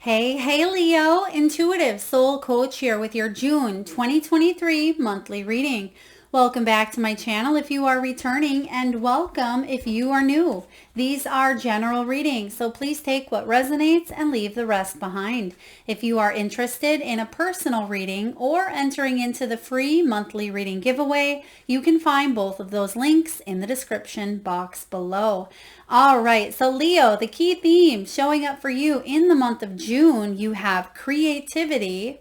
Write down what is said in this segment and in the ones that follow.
Hey, Leo, intuitive soul coach here with your June 2023 monthly reading. Welcome back to my channel if you are returning, and welcome if you are new. These are general readings, so please take what resonates and leave the rest behind. If you are interested in a personal reading or entering into the free monthly reading giveaway, you can find both of those links in the description box below. All right, so Leo, the key theme showing up for you in the month of June, you have creativity,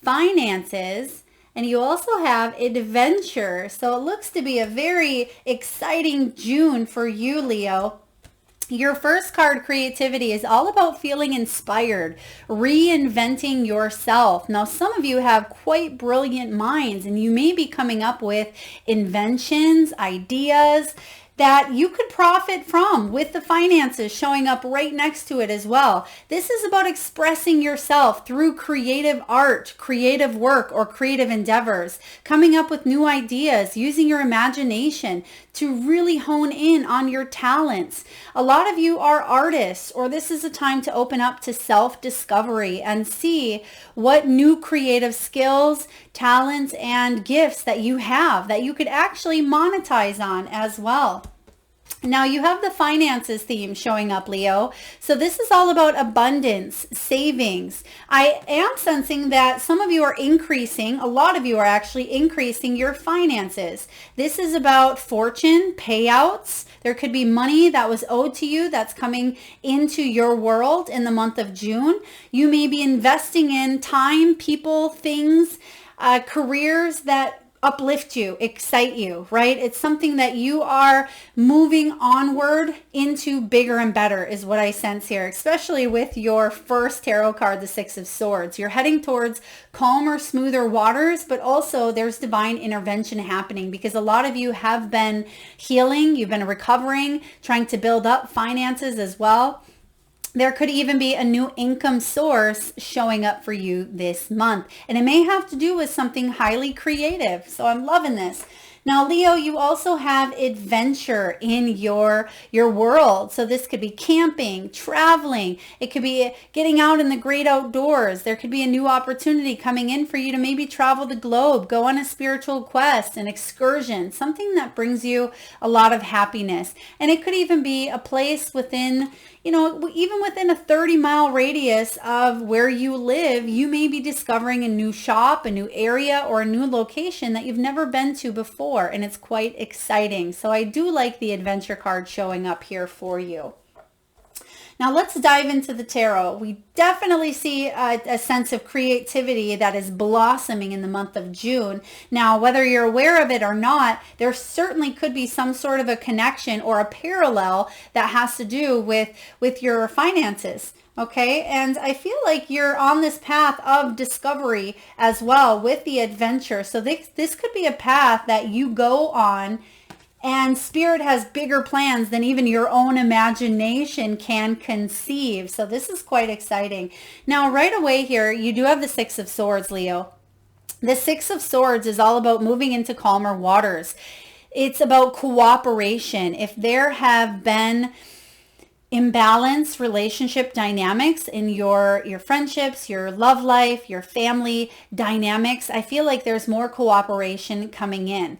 finances, and you also have adventure. So it looks to be a very exciting June for you, Leo. Your first card, creativity, is all about feeling inspired, reinventing yourself. Now, some of you have quite brilliant minds, and you may be coming up with inventions, ideas that you could profit from, with the finances showing up right next to it as well. This is about expressing yourself through creative art, creative work, or creative endeavors, coming up with new ideas, using your imagination to really hone in on your talents. A lot of you are artists, or this is a time to open up to self-discovery and see what new creative skills, talents, and gifts that you have that you could actually monetize on as well. Now you have the finances theme showing up, Leo. So this is all about abundance, savings. I am sensing that some of you are increasing, a lot of you are actually increasing your finances. This is about fortune, payouts. There could be money that was owed to you that's coming into your world in the month of June. You may be investing in time, people, things, careers that uplift you, excite you, right? It's something that you are moving onward into bigger and better is what I sense here, especially with your first tarot card, the Six of Swords. You're heading towards calmer, smoother waters, but also there's divine intervention happening because a lot of you have been healing, you've been recovering, trying to build up finances as well. There could even be a new income source showing up for you this month. And it may have to do with something highly creative. So I'm loving this. Now, Leo, you also have adventure in your world. So this could be camping, traveling. It could be getting out in the great outdoors. There could be a new opportunity coming in for you to maybe travel the globe, go on a spiritual quest, an excursion, something that brings you a lot of happiness. And it could even be a place within, even within a 30-mile radius of where you live, you may be discovering a new shop, a new area, or a new location that you've never been to before. And it's quite exciting. So I do like the adventure card showing up here for you. Now let's dive into the tarot. We definitely see a sense of creativity that is blossoming in the month of June. Now, whether you're aware of it or not, there certainly could be some sort of a connection or a parallel that has to do with your finances. Okay, and I feel like you're on this path of discovery as well with the adventure. So this could be a path that you go on, and Spirit has bigger plans than even your own imagination can conceive. So this is quite exciting. Now, right away here, you do have the Six of Swords, Leo. The Six of Swords is all about moving into calmer waters. It's about cooperation. If there have been imbalance relationship dynamics in your friendships, your love life, your family dynamics, I feel like there's more cooperation coming in.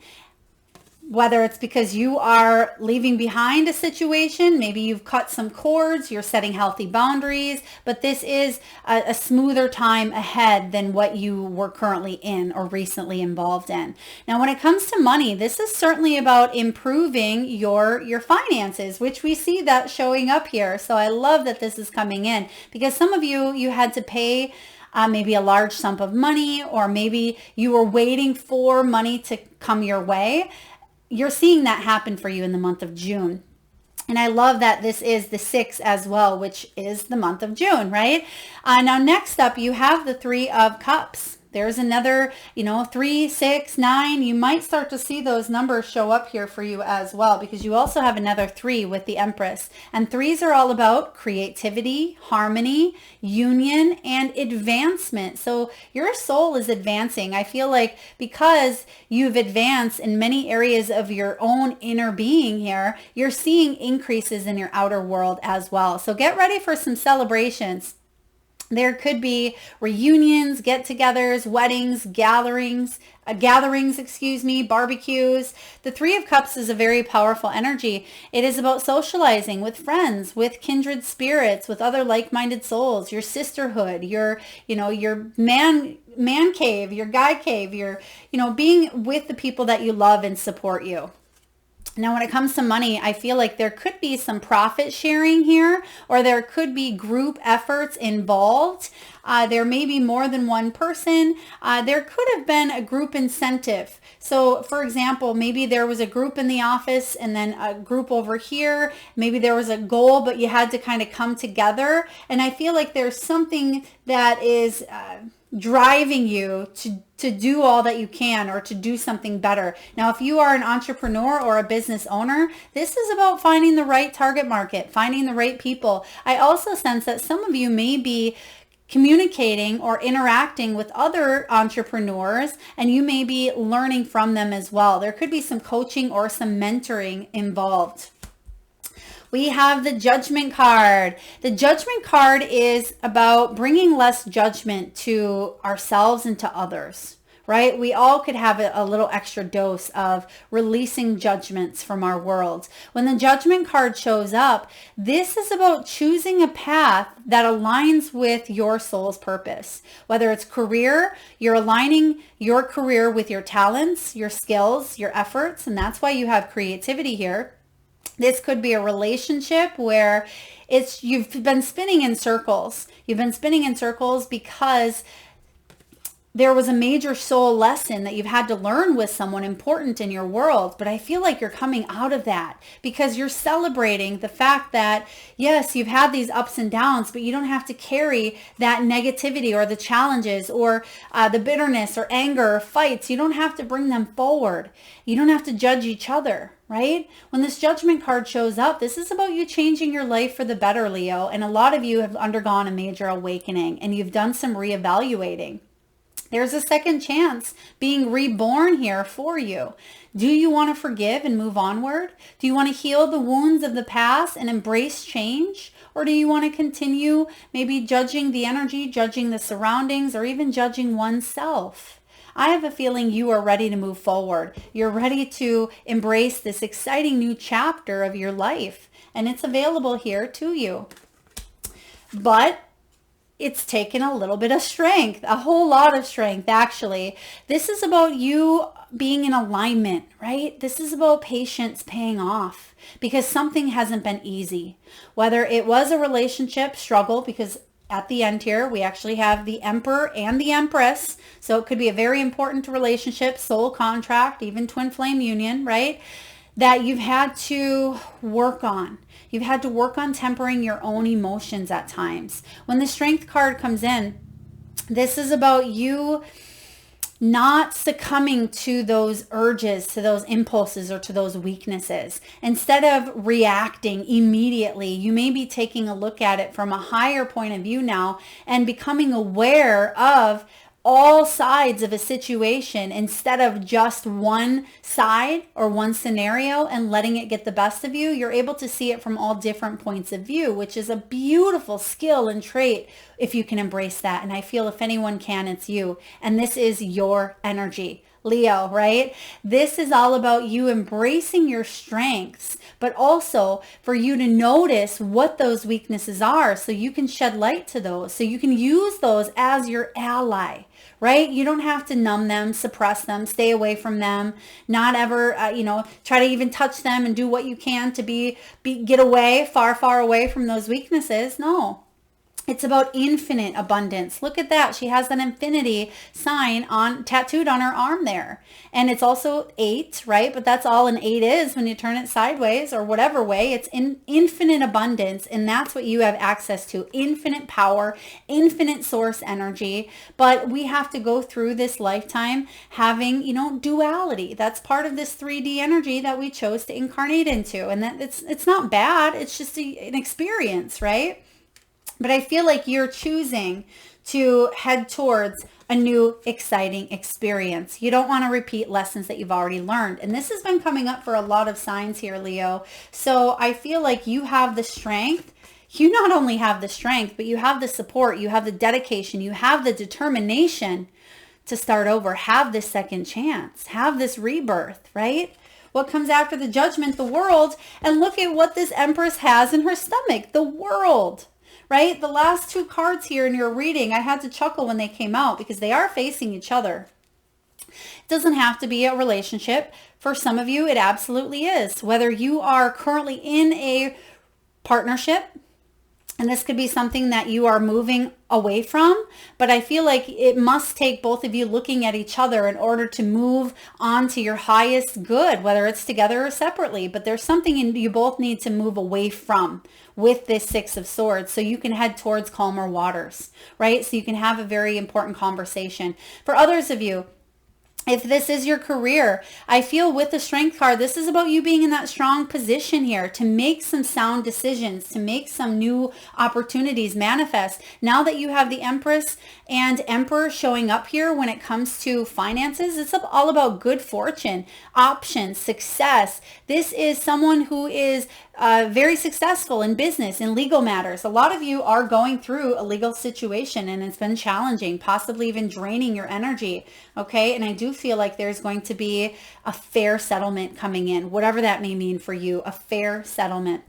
Whether it's because you are leaving behind a situation, maybe you've cut some cords, you're setting healthy boundaries, but this is a smoother time ahead than what you were currently in or recently involved in. Now, when it comes to money, this is certainly about improving your finances, which we see that showing up here. So I love that this is coming in because some of you had to pay maybe a large sum of money, or maybe you were waiting for money to come your way. You're seeing that happen for you in the month of June. And I love that this is the 6 as well, which is the month of June, right? Now, next up, you have the Three of Cups. There's another, 3, 6, 9. You might start to see those numbers show up here for you as well, because you also have another 3 with the Empress. And 3s are all about creativity, harmony, union, and advancement. So your soul is advancing. I feel like because you've advanced in many areas of your own inner being here, you're seeing increases in your outer world as well. So get ready for some celebrations. There could be reunions, get-togethers, weddings, barbecues. The Three of Cups is a very powerful energy. It is about socializing with friends, with kindred spirits, with other like-minded souls, your sisterhood, your man cave, your guy cave, being with the people that you love and support you. Now, when it comes to money, I feel like there could be some profit sharing here, or there could be group efforts involved. There may be more than one person. There could have been a group incentive. So, for example, maybe there was a group in the office and then a group over here. Maybe there was a goal, but you had to kind of come together. And I feel like there's something that is driving you to do all that you can, or to do something better. Now, if you are an entrepreneur or a business owner, this is about finding the right target market, finding the right people. I also sense that some of you may be communicating or interacting with other entrepreneurs, and you may be learning from them as well. There could be some coaching or some mentoring involved. We have the Judgment card. The Judgment card is about bringing less judgment to ourselves and to others, right? We all could have a little extra dose of releasing judgments from our world. When the Judgment card shows up, this is about choosing a path that aligns with your soul's purpose. Whether it's career, you're aligning your career with your talents, your skills, your efforts, and that's why you have creativity here. This could be a relationship where you've been spinning in circles. You've been spinning in circles because there was a major soul lesson that you've had to learn with someone important in your world. But I feel like you're coming out of that because you're celebrating the fact that, yes, you've had these ups and downs, but you don't have to carry that negativity or the challenges or the bitterness or anger or fights. You don't have to bring them forward. You don't have to judge each other, right? When this Judgment card shows up, this is about you changing your life for the better, Leo. And a lot of you have undergone a major awakening and you've done some reevaluating. There's a second chance being reborn here for you. Do you want to forgive and move onward? Do you want to heal the wounds of the past and embrace change? Or do you want to continue maybe judging the energy, judging the surroundings, or even judging oneself? I have a feeling you are ready to move forward. You're ready to embrace this exciting new chapter of your life, and it's available here to you. But it's taken a little bit of strength, a whole lot of strength, actually. This is about you being in alignment, right? This is about patience paying off because something hasn't been easy. Whether it was a relationship struggle, because at the end here, we actually have the Emperor and the Empress. So it could be a very important relationship, soul contract, even twin flame union, right? That you've had to work on. You've had to work on tempering your own emotions at times. When the Strength card comes in, this is about you not succumbing to those urges, to those impulses, or to those weaknesses. Instead of reacting immediately, you may be taking a look at it from a higher point of view now and becoming aware of all sides of a situation instead of just one side or one scenario and letting it get the best of you. You're able to see it from all different points of view, which is a beautiful skill and trait if you can embrace that. And I feel if anyone can, it's you. And this is your energy. Leo, right? This is all about you embracing your strengths, but also for you to notice what those weaknesses are so you can shed light to those, so you can use those as your ally, right? You don't have to numb them, suppress them, stay away from them, not ever, try to even touch them and do what you can to get away, far away from those weaknesses. No. It's about infinite abundance. Look at that. She has an infinity sign tattooed on her arm there. And it's also 8, right? But that's all an 8 is when you turn it sideways or whatever way. It's in infinite abundance. And that's what you have access to. Infinite power, infinite source energy. But we have to go through this lifetime having, duality. That's part of this 3D energy that we chose to incarnate into. And that it's not bad. It's just an experience, right? But I feel like you're choosing to head towards a new exciting experience. You don't want to repeat lessons that you've already learned. And this has been coming up for a lot of signs here, Leo. So I feel like you have the strength. you not only have the strength, but you have the support, you have the dedication, you have the determination to start over, have this second chance, have this rebirth, right? What comes after the judgment? The world. And look at what this Empress has in her stomach, the world, right? The last two cards here in your reading, I had to chuckle when they came out because they are facing each other. It doesn't have to be a relationship. For some of you, it absolutely is. Whether you are currently in a partnership, and this could be something that you are moving away from, but I feel like it must take both of you looking at each other in order to move on to your highest good, whether it's together or separately. But there's something you both need to move away from with this Six of Swords so you can head towards calmer waters, right? So you can have a very important conversation. For others of you, if this is your career, I feel with the Strength card, this is about you being in that strong position here to make some sound decisions, to make some new opportunities manifest. Now that you have the Empress and Emperor showing up here when it comes to finances, it's all about good fortune, options, success. This is someone who is very successful in business, in legal matters. A lot of you are going through a legal situation and it's been challenging, possibly even draining your energy. Okay. And I do feel like there's going to be a fair settlement coming in, whatever that may mean for you, a fair settlement.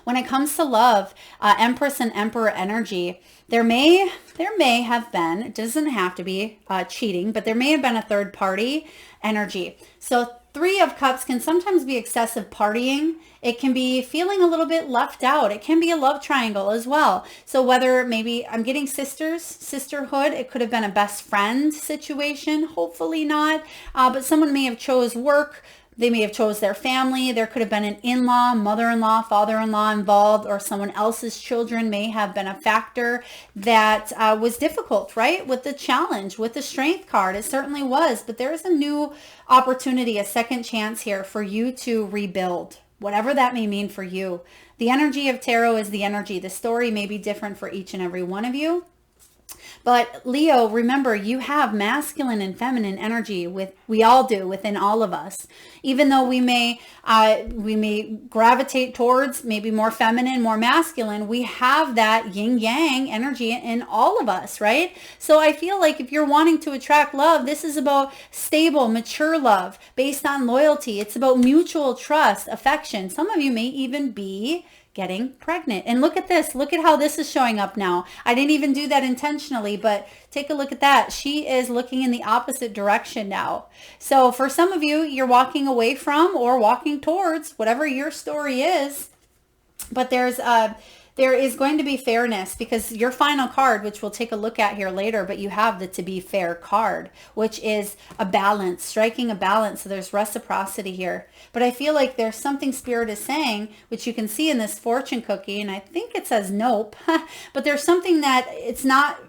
When it comes to love, Empress and Emperor energy, there may have been, it doesn't have to be cheating, but there may have been a third party energy. So Three of Cups can sometimes be excessive partying. It can be feeling a little bit left out. It can be a love triangle as well. So whether maybe I'm getting sisterhood, it could have been a best friend situation. Hopefully not. But someone may have chose work. They may have chose their family. There could have been an in-law, mother-in-law, father-in-law involved, or someone else's children may have been a factor that was difficult, right? With the challenge, with the Strength card, it certainly was. But there's a new opportunity, a second chance here for you to rebuild, whatever that may mean for you. The energy of tarot is the energy. The story may be different for each and every one of you. But Leo, remember, you have masculine and feminine energy. We all do within all of us. Even though we may gravitate towards maybe more feminine, more masculine, we have that yin yang energy in all of us, right? So I feel like if you're wanting to attract love, this is about stable, mature love based on loyalty. It's about mutual trust, affection. Some of you may even be getting pregnant. And look at this. Look at how this is showing up now. I didn't even do that intentionally, but take a look at that. She is looking in the opposite direction now. So for some of you, you're walking away from or walking towards whatever your story is. But there is going to be fairness because your final card, which we'll take a look at here later, but you have the To Be Fair card, which is a balance, striking a balance. So there's reciprocity here. But I feel like there's something Spirit is saying, which you can see in this fortune cookie, and I think it says nope, but there's something that it's not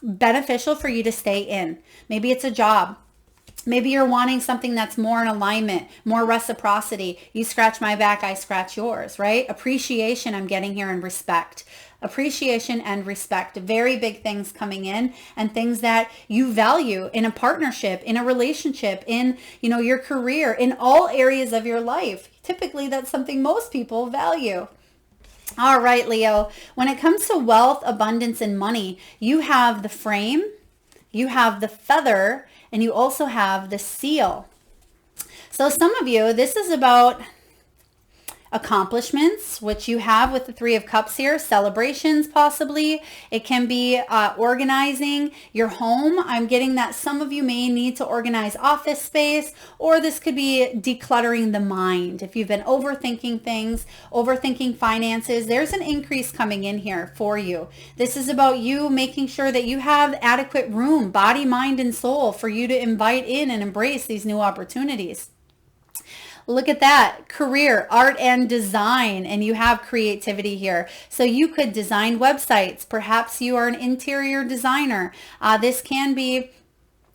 beneficial for you to stay in. Maybe it's a job. Maybe you're wanting something that's more in alignment, more reciprocity. You scratch my back, I scratch yours, right? Appreciation I'm getting here, and respect. Appreciation and respect. Very big things coming in, and things that you value in a partnership, in a relationship, in, your career, in all areas of your life. Typically, that's something most people value. All right, Leo. When it comes to wealth, abundance, and money, you have the Frame, you have the Feather, and you also have the Seal. So some of you, this is about accomplishments, which you have with the Three of Cups here, celebrations possibly. It can be organizing your home. I'm getting that some of you may need to organize office space, or this could be decluttering the mind. If you've been overthinking things, overthinking finances, there's an increase coming in here for you. This is about you making sure that you have adequate room, body, mind, and soul for you to invite in and embrace these new opportunities. Look at that. Career, art and design, and you have creativity here. So you could design websites. Perhaps you are an interior designer. This can be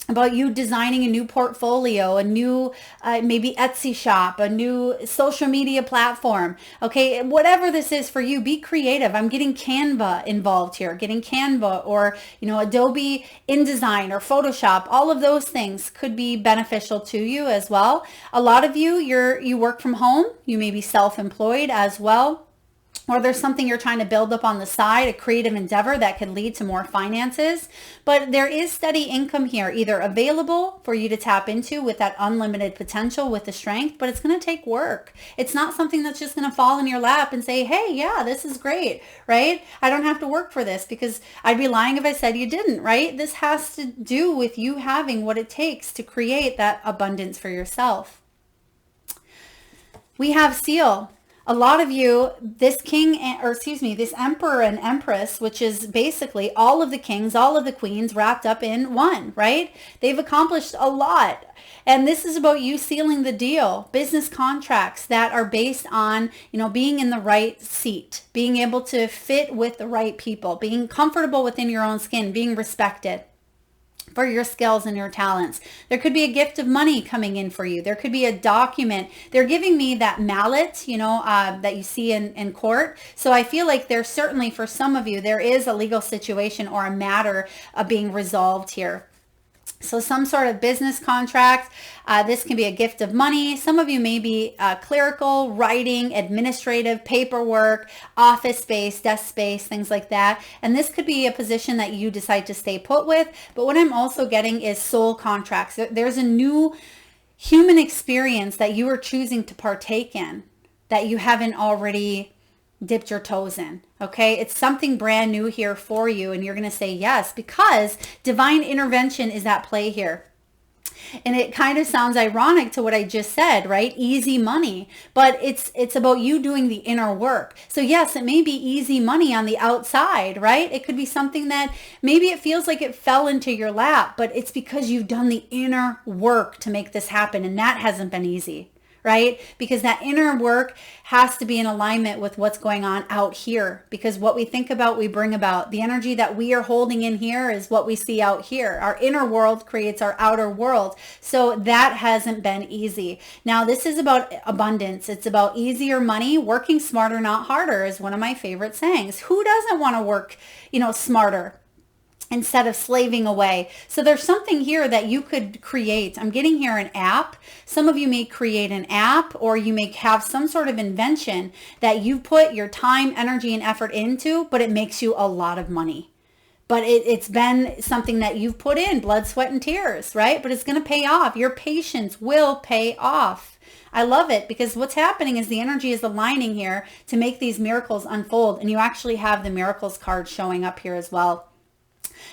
about you designing a new portfolio, a new maybe Etsy shop, a new social media platform. Okay, whatever this is for you, be creative. I'm getting Canva involved here, getting Canva or Adobe InDesign or Photoshop. All of those things could be beneficial to you as well. A lot of you, you work from home. You may be self-employed as well. or there's something you're trying to build up on the side, a creative endeavor that could lead to more finances. But there is steady income here, either available for you to tap into with that unlimited potential, with the strength, but it's going to take work. It's not something that's just going to fall in your lap and say, hey, yeah, this is great, right? I don't have to work for this, because I'd be lying if I said you didn't, right? This has to do with you having what it takes to create that abundance for yourself. We have Seal. A lot of you, this this emperor and empress, which is basically all of the kings, all of the queens wrapped up in one, right? They've accomplished a lot. And this is about you sealing the deal, business contracts that are based on, being in the right seat, being able to fit with the right people, being comfortable within your own skin, being respected for your skills and your talents. There could be a gift of money coming in for you. There could be a document. They're giving me that mallet, that you see in court. So I feel like there's certainly, for some of you, there is a legal situation or a matter being resolved here. So some sort of business contract. This can be a gift of money. Some of you may be clerical, writing, administrative, paperwork, office space, desk space, things like that. And this could be a position that you decide to stay put with. But what I'm also getting is soul contracts. There's a new human experience that you are choosing to partake in that you haven't already dipped your toes in. Okay, it's something brand new here for you, and you're going to say yes, because divine intervention is at play here. And it kind of sounds ironic to what I just said, right? Easy money, but it's about you doing the inner work. So yes, it may be easy money on the outside, right? It could be something that maybe it feels like it fell into your lap, but it's because you've done the inner work to make this happen, and that hasn't been easy. Right? Because that inner work has to be in alignment with what's going on out here. Because what we think about, we bring about. The energy that we are holding in here is what we see out here. Our inner world creates our outer world. So that hasn't been easy. Now, this is about abundance. It's about easier money. Working smarter, not harder is one of my favorite sayings. Who doesn't want to work, smarter instead of slaving away? So there's something here that you could create. I'm getting here an app. Some of you may create an app, or you may have some sort of invention that you put your time, energy, and effort into, but it makes you a lot of money. But it's been something that you've put in blood, sweat, and tears, right? But it's going to pay off. Your patience will pay off. I love it, because what's happening is the energy is aligning here to make these miracles unfold. And you actually have the miracles card showing up here as well.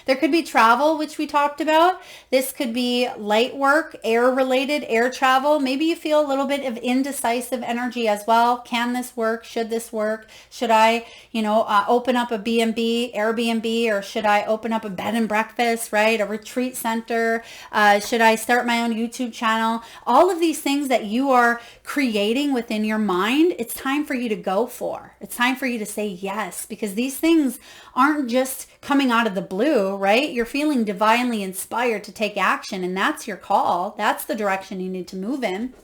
There could be travel, which we talked about. This could be light work, air-related, air travel. Maybe you feel a little bit of indecisive energy as well. Can this work? Should this work? Should I, open up a B&B, Airbnb, or should I open up a bed and breakfast, right? A retreat center? Should I start my own YouTube channel? All of these things that you are creating within your mind, it's time for you to go for. It's time for you to say yes, because these things aren't just coming out of the blue, right? You're feeling divinely inspired to take action, and that's your call. That's the direction you need to move in.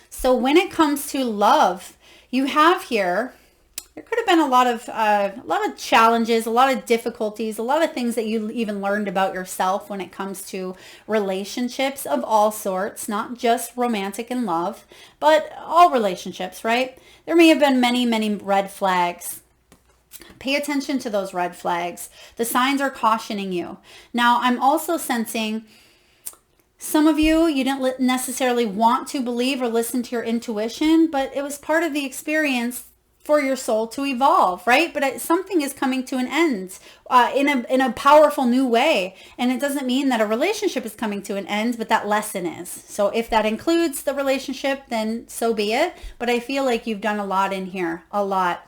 So when it comes to love, you have here, there could have been a lot of challenges, a lot of difficulties, a lot of things that you even learned about yourself when it comes to relationships of all sorts, not just romantic and love, but all relationships, right? There may have been many, many red flags. Pay attention to those red flags. The signs are cautioning you. Now, I'm also sensing some of you didn't necessarily want to believe or listen to your intuition, but it was part of the experience for your soul to evolve, right? But something is coming to an end in a powerful new way. And it doesn't mean that a relationship is coming to an end, but that lesson is. So if that includes the relationship, then so be it. But I feel like you've done a lot in here, a lot.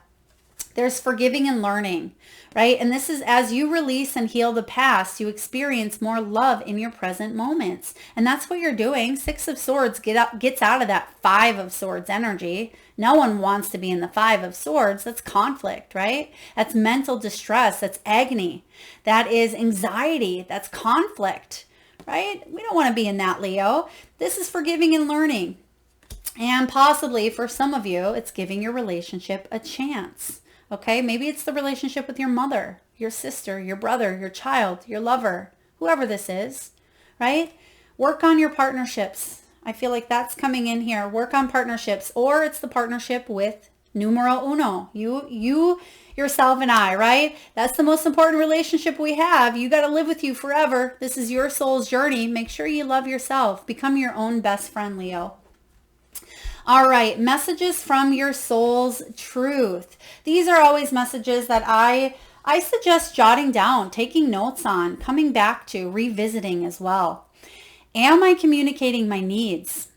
There's forgiving and learning, right? And this is as you release and heal the past, you experience more love in your present moments. And that's what you're doing. 6 of Swords gets out of that 5 of Swords energy. No one wants to be in the 5 of Swords. That's conflict, right? That's mental distress. That's agony. That is anxiety. That's conflict, right? We don't want to be in that, Leo. This is forgiving and learning. And possibly for some of you, it's giving your relationship a chance. Okay, maybe it's the relationship with your mother, your sister, your brother, your child, your lover, whoever this is, right? Work on your partnerships. I feel like that's coming in here. Work on partnerships, or it's the partnership with Numero uno. You, yourself, and I, right? That's the most important relationship we have. You got to live with you forever. This is your soul's journey. Make sure you love yourself. Become your own best friend, Leo. All right, messages from your soul's truth. These are always messages that I suggest jotting down, taking notes on, coming back to, revisiting as well. Am I communicating my needs?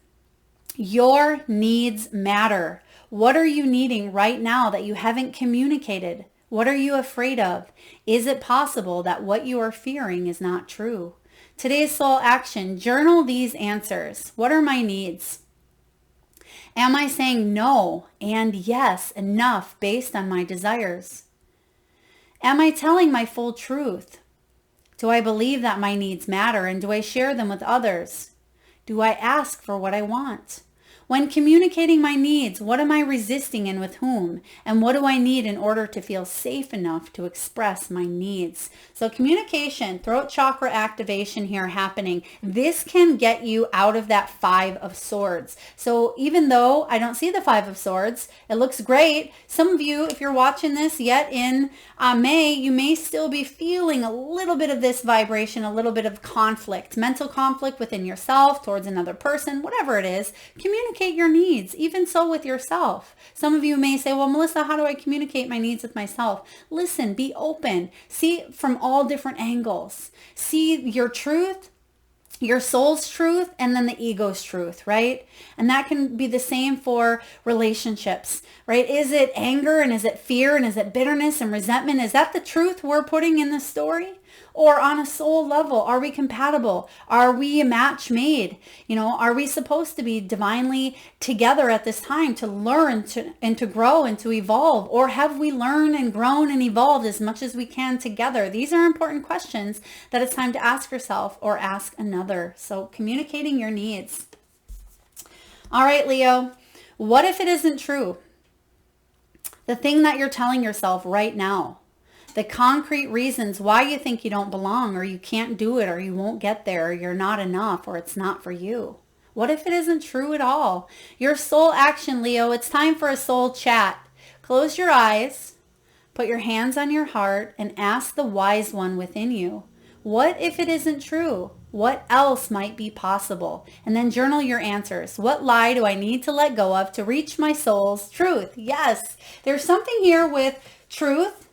Your needs matter. What are you needing right now that you haven't communicated? What are you afraid of? Is it possible that what you are fearing is not true? Today's soul action, journal these answers. What are my needs? Am I saying no and yes enough based on my desires? Am I telling my full truth? Do I believe that my needs matter, and do I share them with others? Do I ask for what I want? When communicating my needs, what am I resisting and with whom? And what do I need in order to feel safe enough to express my needs? So communication, throat chakra activation here happening. This can get you out of that 5 of Swords. So even though I don't see the 5 of Swords, it looks great. Some of you, if you're watching this yet in May, you may still be feeling a little bit of this vibration, a little bit of conflict, mental conflict within yourself, towards another person, whatever it is. Communicate your needs, even so with yourself. Some of you may say, well, Melissa, how do I communicate my needs with myself? Listen, be open, see from all different angles. See your truth, your soul's truth, and then the ego's truth, right? And that can be the same for relationships, right? Is it anger, and is it fear, and is it bitterness and resentment? Is that the truth we're putting in the story? Or on a soul level, are we compatible? Are we a match made? Are we supposed to be divinely together at this time to learn and to grow and to evolve? Or have we learned and grown and evolved as much as we can together? These are important questions that it's time to ask yourself or ask another. So communicating your needs. All right, Leo, what if it isn't true? The thing that you're telling yourself right now. The concrete reasons why you think you don't belong, or you can't do it, or you won't get there, or you're not enough, or it's not for you. What if it isn't true at all? Your soul action, Leo. It's time for a soul chat. Close your eyes, put your hands on your heart, and ask the wise one within you. What if it isn't true? What else might be possible? And then journal your answers. What lie do I need to let go of to reach my soul's truth? Yes, there's something here with truth,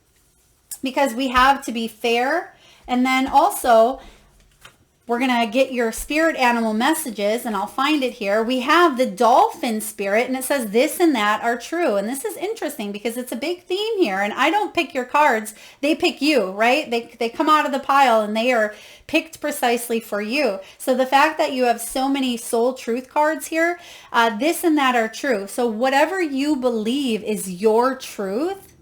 because we have to be fair. And then also, we're going to get your spirit animal messages, and I'll find it here. We have the dolphin spirit, and it says this and that are true. And this is interesting because it's a big theme here. And I don't pick your cards. They pick you, right? They come out of the pile, and they are picked precisely for you. So the fact that you have so many soul truth cards here, this and that are true. So whatever you believe is your truth,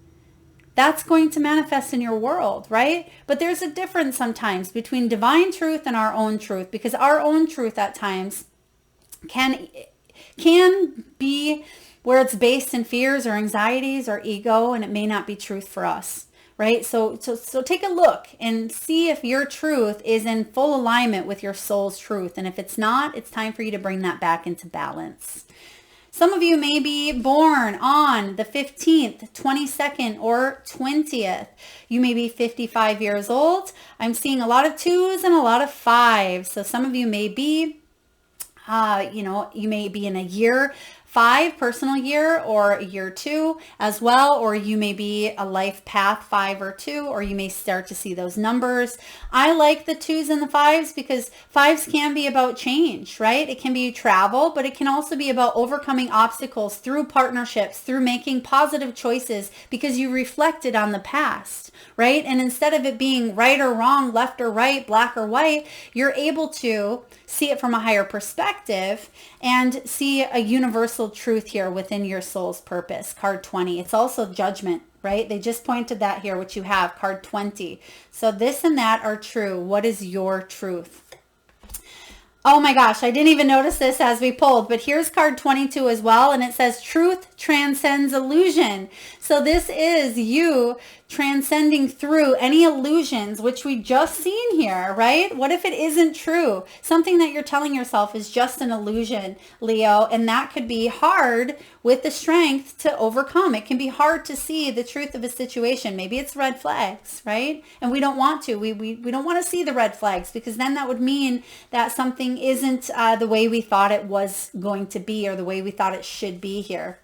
that's going to manifest in your world, right? But there's a difference sometimes between divine truth and our own truth, because our own truth at times can be where it's based in fears or anxieties or ego, and it may not be truth for us, right? So take a look and see if your truth is in full alignment with your soul's truth. And if it's not, it's time for you to bring that back into balance. Some of you may be born on the 15th, 22nd, or 20th. You may be 55 years old. I'm seeing a lot of 2s and a lot of 5s. So some of you may be, you may be in a year 5, personal year, or year 2 as well, or you may be a life path 5 or 2, or you may start to see those numbers. I like the 2s and the 5s because 5s can be about change, right? It can be travel, but it can also be about overcoming obstacles through partnerships, through making positive choices because you reflected on the past, right? And instead of it being right or wrong, left or right, black or white, you're able to see it from a higher perspective and see a universal truth here within your soul's purpose. Card 20. It's also judgment, right? They just pointed that here, which you have, card 20. So this and that are true. What is your truth? Oh my gosh, I didn't even notice this as we pulled, but here's card 22 as well, and it says truth transcends illusion. So this is you transcending through any illusions, which we just seen here, right? What if it isn't true? Something that you're telling yourself is just an illusion, Leo, and that could be hard with the strength to overcome. It can be hard to see the truth of a situation. Maybe it's red flags, right? And we don't want to. We don't want to see the red flags, because then that would mean that something isn't the way we thought it was going to be, or the way we thought it should be here.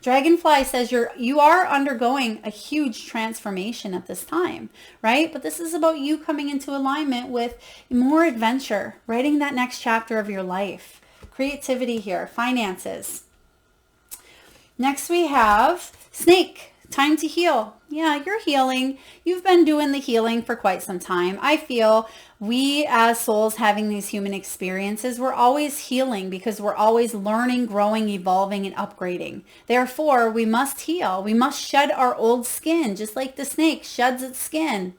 Dragonfly says you are undergoing a huge transformation at this time, right? But this is about you coming into alignment with more adventure, writing that next chapter of your life. Creativity here, finances. Next we have Snake. Time to heal. Yeah, you're healing. You've been doing the healing for quite some time. I feel we as souls having these human experiences, we're always healing because we're always learning, growing, evolving, and upgrading. Therefore, we must heal. We must shed our old skin, just like the snake sheds its skin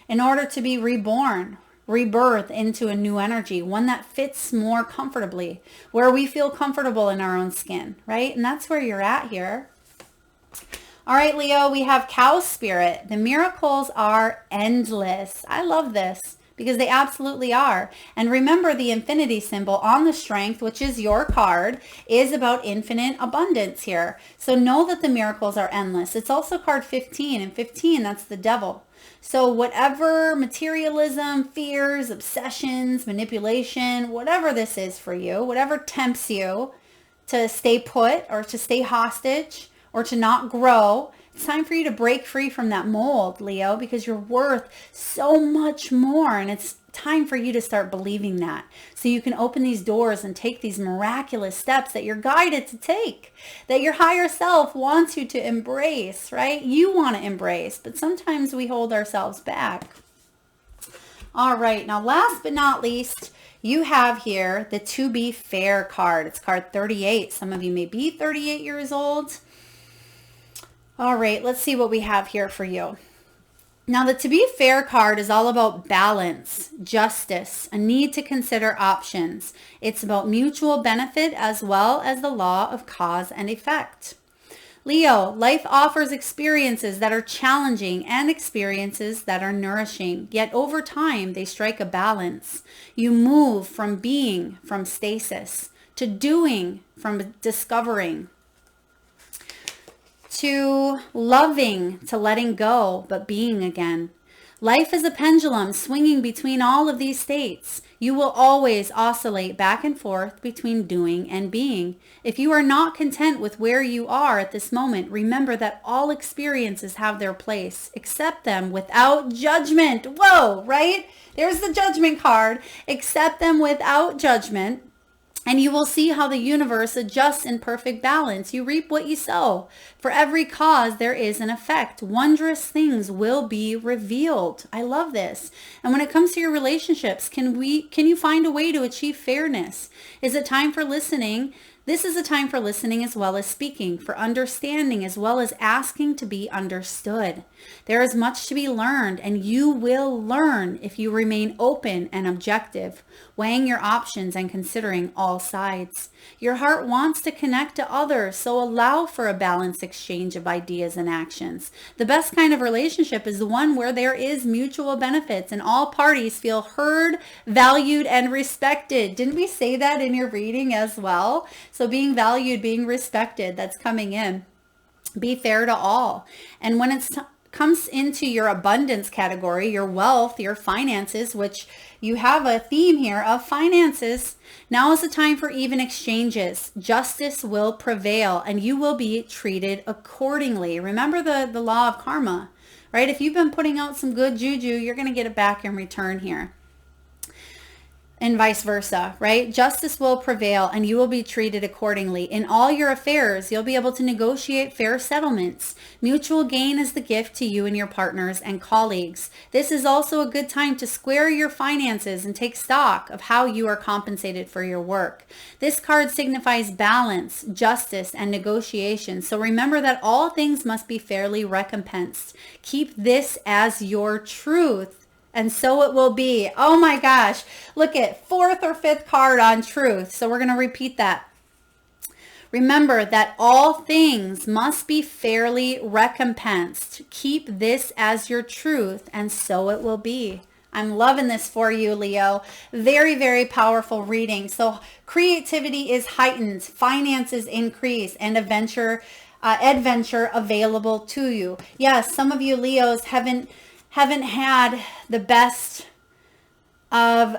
in order to be reborn, rebirth into a new energy, one that fits more comfortably, where we feel comfortable in our own skin, right? And that's where you're at here. All right, Leo, we have Cow Spirit. The miracles are endless. I love this because they absolutely are. And remember, the infinity symbol on the strength, which is your card, is about infinite abundance here. So know that the miracles are endless. It's also card 15, and 15, that's the devil. So whatever materialism, fears, obsessions, manipulation, whatever this is for you, whatever tempts you to stay put or to stay hostage, or to not grow, it's time for you to break free from that mold, Leo, because you're worth so much more. And it's time for you to start believing that, so you can open these doors and take these miraculous steps that you're guided to take, that your higher self wants you to embrace, right? You want to embrace, but sometimes we hold ourselves back. All right, now last but not least, you have here the To Be Fair card. It's card 38. Some of you may be 38 years old. All right, let's see what we have here for you. Now, the To Be Fair card is all about balance, justice, a need to consider options. It's about mutual benefit as well as the law of cause and effect. Leo, life offers experiences that are challenging and experiences that are nourishing. Yet over time, they strike a balance. You move from being, from stasis, to doing, from discovering, to loving, to letting go, but being again. Life is a pendulum swinging between all of these states. You will always oscillate back and forth between doing and being. If you are not content with where you are at this moment, remember that all experiences have their place. Accept them without judgment. Whoa, right? There's the judgment card. Accept them without judgment. And you will see how the universe adjusts in perfect balance. You reap what you sow. For every cause, there is an effect. Wondrous things will be revealed. I love this. And when it comes to your relationships, can you find a way to achieve fairness? Is it time for listening? This is a time for listening as well as speaking, for understanding as well as asking to be understood. There is much to be learned, and you will learn if you remain open and objective, weighing your options and considering all sides. Your heart wants to connect to others, so allow for a balanced exchange of ideas and actions. The best kind of relationship is the one where there is mutual benefits and all parties feel heard, valued, and respected. Didn't we say that in your reading as well? So being valued, being respected, that's coming in. Be fair to all. And when it comes into your abundance category, your wealth, your finances, which you have a theme here of finances, now is the time for even exchanges. Justice will prevail and you will be treated accordingly. Remember the law of karma, right? If you've been putting out some good juju, you're going to get it back in return here. And vice versa, right? Justice will prevail and you will be treated accordingly. In all your affairs, you'll be able to negotiate fair settlements. Mutual gain is the gift to you and your partners and colleagues. This is also a good time to square your finances and take stock of how you are compensated for your work. This card signifies balance, justice, and negotiation. So remember that all things must be fairly recompensed. Keep this as your truth. And so it will be. Oh my gosh. Look at 4th or 5th card on truth. So we're going to repeat that. Remember that all things must be fairly recompensed. Keep this as your truth, and so it will be. I'm loving this for you, Leo. Very, very powerful reading. So creativity is heightened, finances increase, and adventure available to you. Yes, some of you Leos haven't had the best of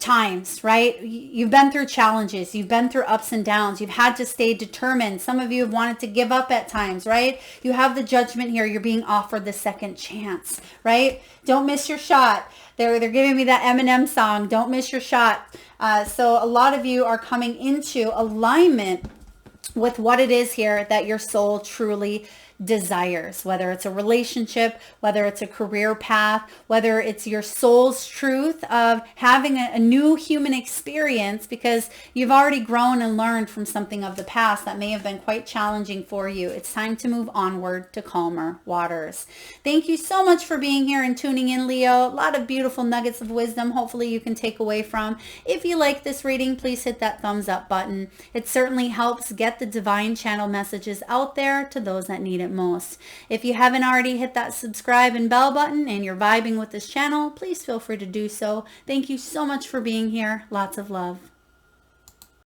times, right? You've been through challenges. You've been through ups and downs. You've had to stay determined. Some of you have wanted to give up at times, right? You have the Judgment here. You're being offered the second chance, right? Don't miss your shot. They're giving me that Eminem song, Don't Miss Your Shot. So a lot of you are coming into alignment with what it is here that your soul truly desires, whether it's a relationship, whether it's a career path, whether it's your soul's truth of having a new human experience, because you've already grown and learned from something of the past that may have been quite challenging for you. It's time to move onward to calmer waters. Thank you so much for being here and tuning in, Leo. A lot of beautiful nuggets of wisdom hopefully you can take away from. If you like this reading, please hit that thumbs up button. It certainly helps get the divine channel messages out there to those that need it most. If you haven't already hit that subscribe and bell button and you're vibing with this channel, please feel free to do so. Thank you so much for being here. Lots of love.